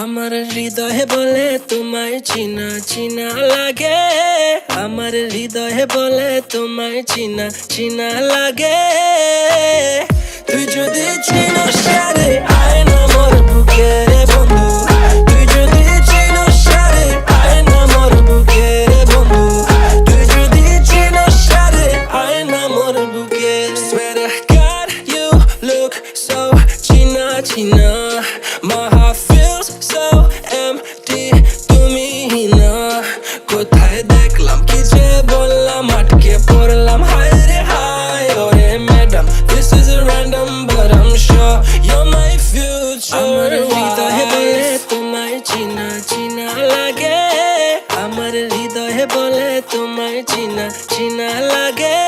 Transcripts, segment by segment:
আমার হৃদয়ে বলে তোমায় চিনা চিনা লাগে, আমার হৃদয়ে বলে তোমায় চিনা চিনা লাগে। তুই যদি চিনস সারে আয় না মোর বুকে বন্ধু, তুই যদি চিনস সারে আয় না মোর বুকে বন্ধু, তুই যদি চিনস সারে আয় না মোর বুকে। Swear to God you look so china china, my heart feels so empty, তুমি না কোথায় দেখলাম কি যে বললাম, আটকে পড়লাম হায় রে হায়। ওরে madam this is a random but I'm sure you're my future. আমার হৃদয়ে বলে তোমায় চিনা চিনা লাগে, আমার হৃদয়ে বলে তোমায় চিনা চিনা লাগে।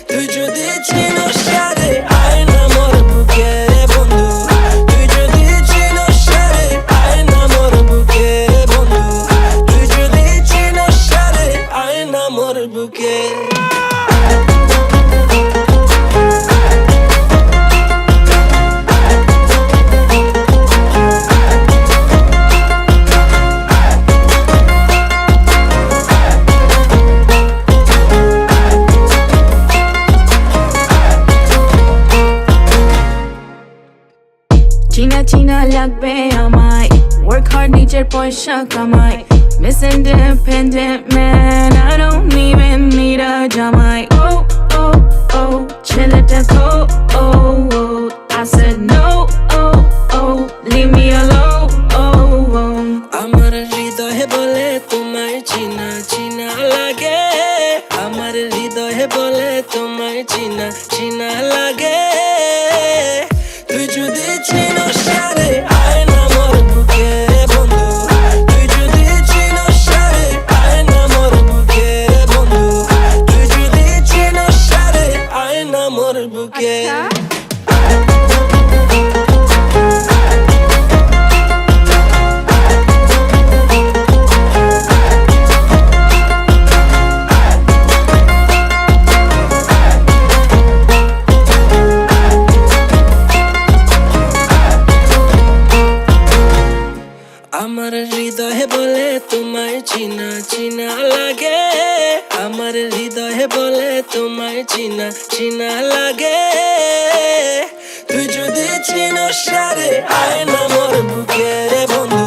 তুই যদি চিনস সারে আয় না মোর বুকে বন্ধু, তুই যদি চিনস সারে আয় না মোর বুকে বন্ধু, তুই যদি চিনস সারে আয় না মোর বুকে। চিনা চিনা লাগবে আমায়, work hard নিজের পয়সা কামাই, Miss Independent man, I don't even need a জামাই। Oh oh oh ছেলেটা cold, oh oh I said no, oh oh leave me alone, oh oh। আমার হৃদয়ে বলে তোমায় চিনা চিনা লাগে, আমার হৃদয়ে বলে তোমায় চিনা চিনা লাগে। তুই যদি চিনস সারে আয় না মোর বুকে বন্ধু, তুই যদি চিনস সারে আয় না মোর বুকে বন্ধু, তুই যদি চিনস সারে আয় না মোর বুকে। আমার হৃদয়ে বলে তোমায় চিনা চিনা লাগে, আমার হৃদয়ে বলে তোমায় চিনা চিনা লাগে। তুই যদি চিনস সারে আয় না মোর বুকে বন্ধু,